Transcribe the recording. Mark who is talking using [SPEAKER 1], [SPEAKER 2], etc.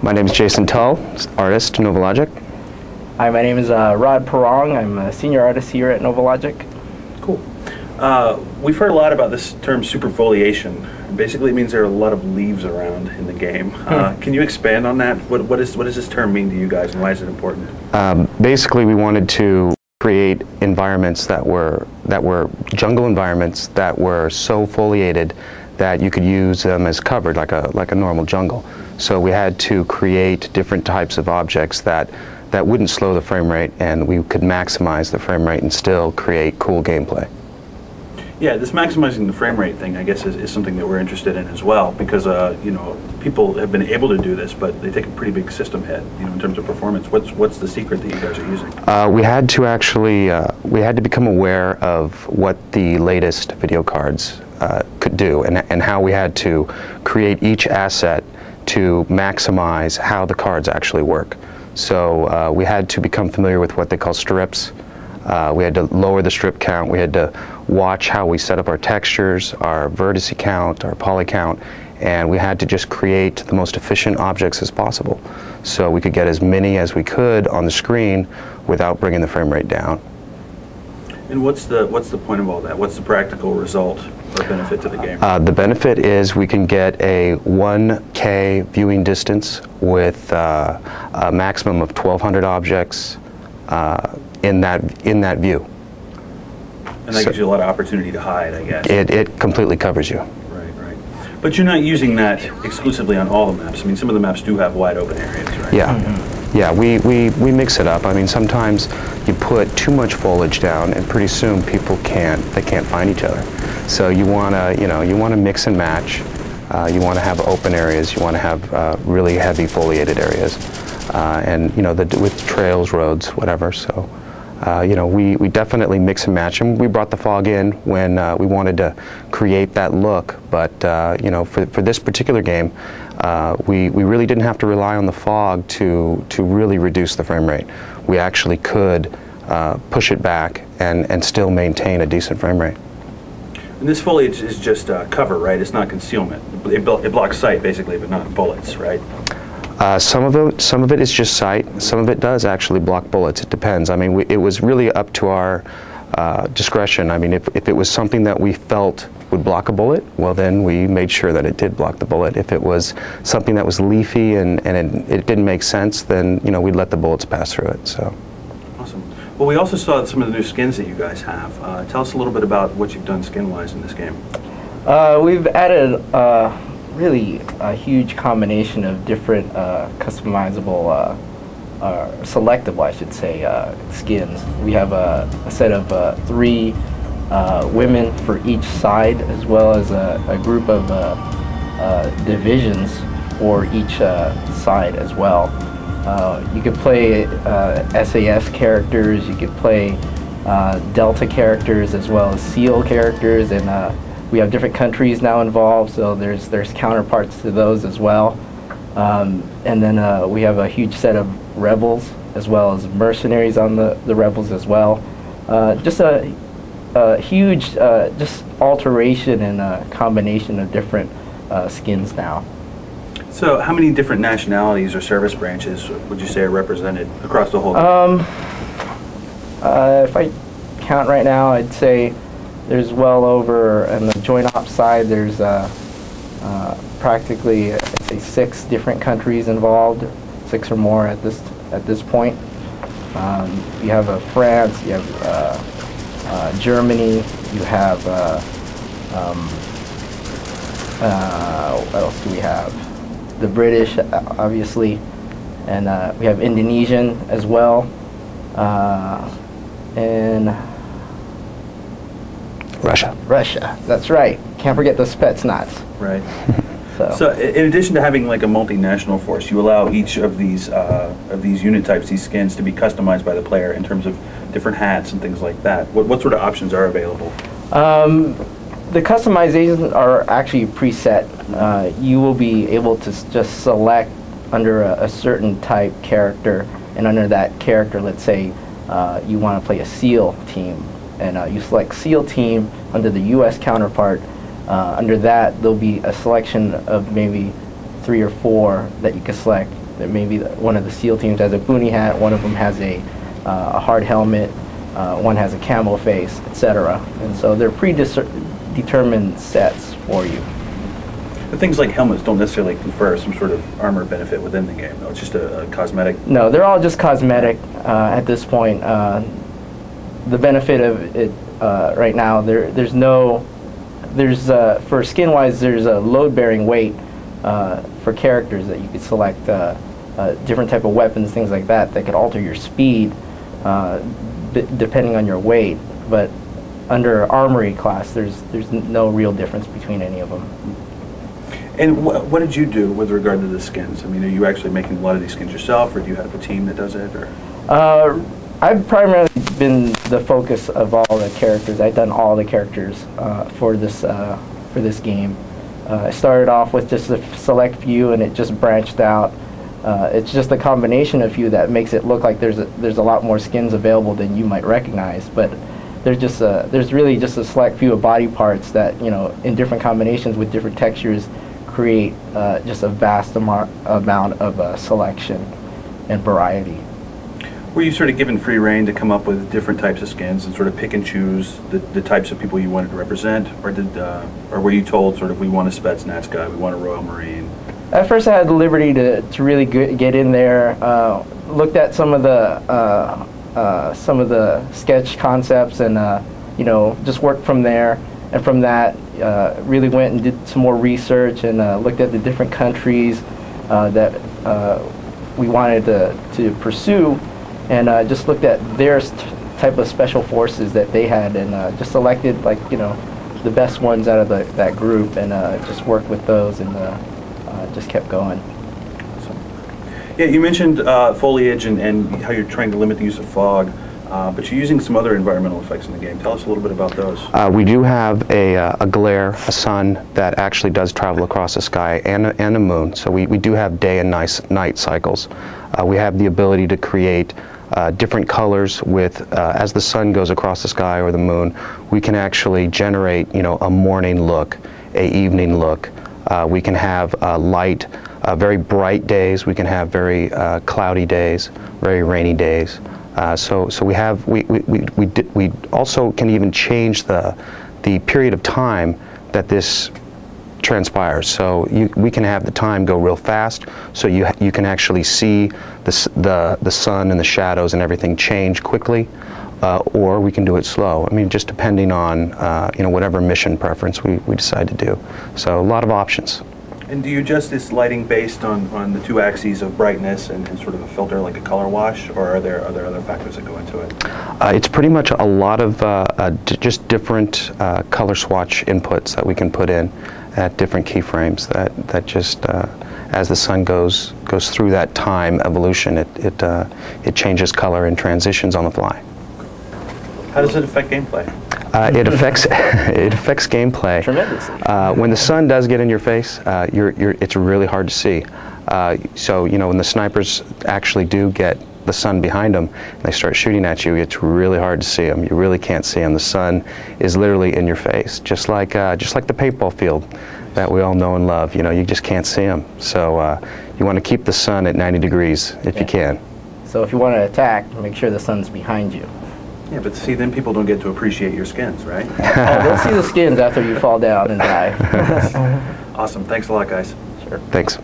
[SPEAKER 1] My name is Jason Tull, artist, Novalogic.
[SPEAKER 2] Hi, my name is Rod Perong. I'm a senior artist here at Novalogic.
[SPEAKER 3] Cool. We've heard a lot about this term superfoliation. Basically, it means there are a lot of leaves around in the game. Can you expand on that? What does this term mean to you guys, and why is it important?
[SPEAKER 1] Basically, we wanted to create environments that were jungle environments that were so foliated that you could use them as covered like a normal jungle. So we had to create different types of objects that wouldn't slow the frame rate, and we could maximize the frame rate and still create cool gameplay. Yeah,
[SPEAKER 3] this maximizing the frame rate thing, I guess, is something that we're interested in as well, because you know, people have been able to do this, but they take a pretty big system hit, you know, in terms of performance. What's the secret that you guys are using?
[SPEAKER 1] We had to actually we had to become aware of what the latest video cards could do, and how we had to create each asset to maximize how the cards actually work. So we had to become familiar with what they call strips. We had to lower the strip count. We had to watch how we set up our textures, our vertice count, our poly count, and we had to just create the most efficient objects as possible, so we could get as many as we could on the screen without bringing the frame rate down.
[SPEAKER 3] And what's the point of all that? What's the practical result or benefit to the game?
[SPEAKER 1] The benefit is we can get a 1K viewing distance with a maximum of 1,200 objects in that view.
[SPEAKER 3] And that gives you a lot of opportunity to hide, I guess.
[SPEAKER 1] It completely covers you.
[SPEAKER 3] Right. But you're not using that exclusively on all the maps. I mean, some of the maps do have wide open areas, right?
[SPEAKER 1] Yeah. Mm-hmm. Yeah, we mix it up. I mean, sometimes you put too much foliage down, and pretty soon people can't find each other. So you wanna mix and match. You want to have open areas. You want to have really heavy foliated areas, and you know, with trails, roads, whatever. So you know, we definitely mix and match. And we brought the fog in when we wanted to create that look. But you know, for this particular game, we really didn't have to rely on the fog to really reduce the frame rate. We actually could push it back and still maintain a decent frame rate.
[SPEAKER 3] And this foliage is just cover, right? It's not concealment. It blocks sight, basically, but not bullets, right?
[SPEAKER 1] Some of it is just sight. Some of it does actually block bullets. It depends. I mean, it was really up to our discretion. I mean, if it was something that we felt would block a bullet, well, then we made sure that it did block the bullet. If it was something that was leafy and it didn't make sense, then you know, we'd let the bullets pass through it. So.
[SPEAKER 3] Awesome. Well, we also saw some of the new skins that you guys have. Tell us a little bit about what you've done skin-wise in this game.
[SPEAKER 2] We've added really a huge combination of different customizable, selectable, I should say, skins. We have a set of 3 women for each side, as well as a group of divisions for each side as well. You could play SAS characters, you could play Delta characters, as well as SEAL characters, and we have different countries now involved, so there's counterparts to those as well. And then we have a huge set of rebels, as well as mercenaries on the rebels as well. Just a huge just alteration and a combination of different skins now.
[SPEAKER 3] So how many different nationalities or service branches would you say are represented across the whole game?
[SPEAKER 2] If I count right now, I'd say there's well over, on the joint ops side, there's practically, I'd say, 6 different countries involved, 6 or more at this point. You have France, you have Germany, you have what else do we have? The British, obviously, and we have Indonesian as well, and Russia, that's right. Can't forget the Spetsnaz.
[SPEAKER 3] Right. So in addition to having like a multinational force, you allow each of these unit types, these skins, to be customized by the player in terms of different hats and things like that. What sort of options are available?
[SPEAKER 2] The customizations are actually preset. You will be able to just select under a certain type character, and under that character, let's say you want to play a SEAL team, and you select SEAL team under the U.S. counterpart. Under that, there'll be a selection of maybe 3 or 4 that you can select, Maybe one of the SEAL teams has a boonie hat, one of them has a hard helmet, one has a camo face, etc. And so they're predetermined sets for you.
[SPEAKER 3] But things like helmets don't necessarily confer some sort of armor benefit within the game, though. It's just a cosmetic.
[SPEAKER 2] No, they're all just cosmetic at this point. The benefit of it right now, for skin-wise, there's a load-bearing weight for characters that you could select different type of weapons, things like that could alter your speed depending on your weight. But under Armory class, there's no real difference between any of them.
[SPEAKER 3] And what did you do with regard to the skins? I mean, are you actually making a lot of these skins yourself, or do you have a team that does it? Or
[SPEAKER 2] I've primarily been the focus of all the characters. I've done all the characters for this game. I started off with just a select few, and it just branched out. It's just a combination of few that makes it look like there's a lot more skins available than you might recognize. But there's really just a select few of body parts that, you know, in different combinations with different textures, create just a vast amount of selection and variety.
[SPEAKER 3] Were you sort of given free rein to come up with different types of skins and sort of pick and choose the types of people you wanted to represent, or were you told sort of, we want a Spetsnaz guy, we want a Royal Marine?
[SPEAKER 2] At first, I had the liberty to really get in there, looked at some of the sketch concepts, and you know, just worked from there. And from that, really went and did some more research and looked at the different countries that we wanted to pursue, and just looked at their type of special forces that they had, and just selected, like, you know, the best ones out of that group, and just worked with those, and just kept going.
[SPEAKER 3] Yeah, you mentioned foliage and how you're trying to limit the use of fog. But you're using some other environmental effects in the game. Tell us a little bit about those.
[SPEAKER 1] We do have a glare, a sun that actually does travel across the sky, and a moon. So we do have day and night cycles. We have the ability to create different colors with, as the sun goes across the sky or the moon, we can actually generate, you know, a morning look, a evening look. We can have light, very bright days. We can have very cloudy days, very rainy days. So we also can even change the period of time that this transpires. So we can have the time go real fast, so you can actually see the sun and the shadows and everything change quickly, or we can do it slow. I mean, just depending on you know, whatever mission preference we decide to do. So a lot of options.
[SPEAKER 3] And do you adjust this lighting based on the two axes of brightness and sort of a filter, like a color wash, or are there other factors that go into it?
[SPEAKER 1] It's pretty much a lot of just different color swatch inputs that we can put in at different keyframes that just, as the sun goes through that time evolution, it changes color and transitions on the fly.
[SPEAKER 3] How does it affect gameplay?
[SPEAKER 1] It affects gameplay
[SPEAKER 2] Tremendously.
[SPEAKER 1] When the sun does get in your face, it's really hard to see. So, you know, when the snipers actually do get the sun behind them and they start shooting at you, it's really hard to see them. You really can't see them. The sun is literally in your face, just like the paintball field that we all know and love. You know, you just can't see them. So you want to keep the sun at 90 degrees if you can.
[SPEAKER 2] So if you want to attack, make sure the sun's behind you.
[SPEAKER 3] Yeah, but see, then people don't get to appreciate your skins, right?
[SPEAKER 2] Oh, they'll see the skins after you fall down and die.
[SPEAKER 3] Awesome. Thanks a lot, guys.
[SPEAKER 1] Sure. Thanks.